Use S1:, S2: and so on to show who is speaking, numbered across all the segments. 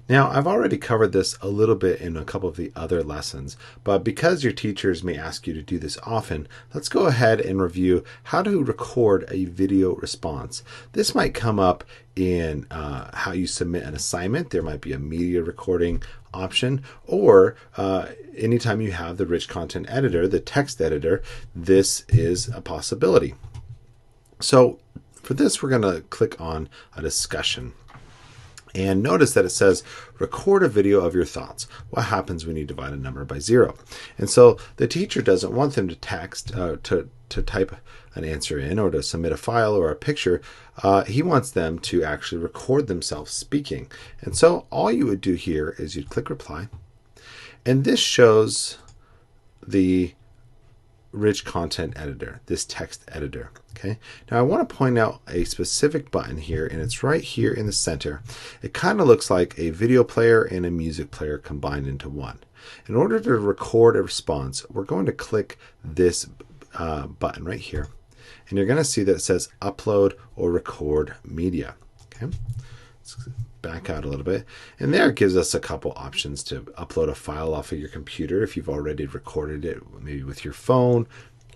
S1: Now, I've already covered this a little bit in a couple of the other lessons, but because your teachers may ask you to do this often, let's go ahead and review how to record a video response. This might come up in how you submit an assignment. There might be a media recording option, or anytime you have the rich content editor, the text editor, this is a possibility. So for this, we're going to click on a discussion. And notice that it says, record a video of your thoughts. What happens when you divide a number by 0? And so the teacher doesn't want them to text, to type an answer in or to submit a file or a picture. He wants them to actually record themselves speaking. And so all you would do here is you'd click reply. And this shows the rich content editor, this text editor. Okay. Now I want to point out a specific button here, and it's right here in the center. It kind of looks like a video player and a music player combined into one. In order to record a response, we're going to click this button right here, and you're going to see that it says upload or record media. Okay. Let's back out a little bit, and there it gives us a couple options to upload a file off of your computer if you've already recorded it, maybe with your phone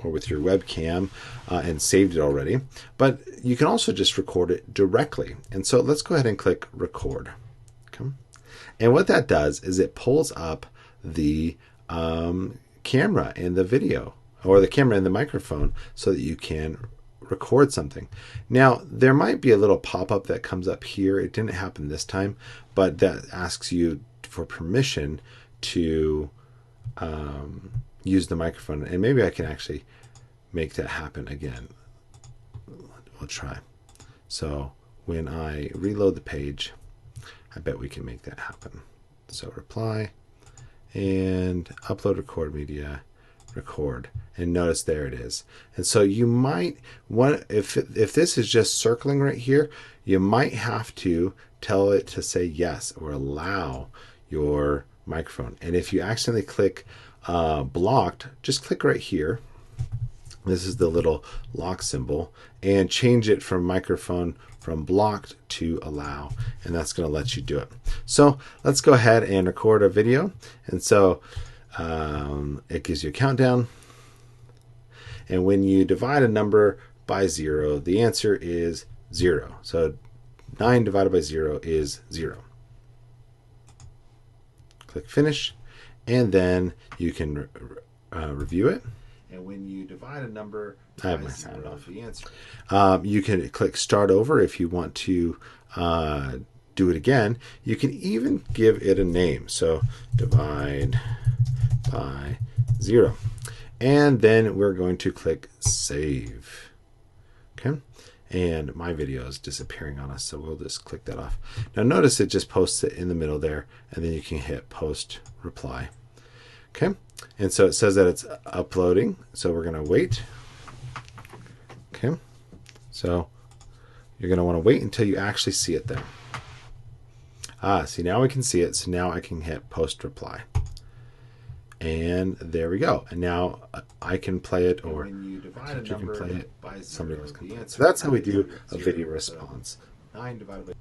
S1: or with your webcam and saved it already. But you can also just record it directly. And so let's go ahead and click record. Okay. And what that does is it pulls up the camera and the video, or the camera and the microphone, so that you can record something. Now, there might be a little pop-up that comes up here. It didn't happen this time, but that asks you for permission to use the microphone. And maybe I can actually make that happen again. We'll try. So when I reload the page, I bet we can make that happen. So reply and upload record media, record, and notice there it is. And so you might want, if this is just circling right here, you might have to tell it to say yes or allow your microphone. And if you accidentally click blocked, just click right here. This is the little lock symbol, and change it from microphone from blocked to allow, and that's going to let you do it. So let's go ahead and record a video. And so it gives you a countdown, and when you divide a number by 0, the answer is 0. So 9 divided by 0 is 0. Click finish, and then you can review it. And when you divide a number, I have my sound off. The answer. You can click start over if you want to do it again. You can even give it a name. So divide by 0. And then we're going to click save. Okay. And my video is disappearing on us, so we'll just click that off. Now notice it just posts it in the middle there, and then you can hit post reply. Okay. And so it says that it's uploading, so we're going to wait. Okay. So you're going to want to wait until you actually see it there. See, now we can see it, so now I can hit post reply. And there we go. And now I can play it, or you can play it. Somebody else can play it. So that's how we do a video response. 9 divided by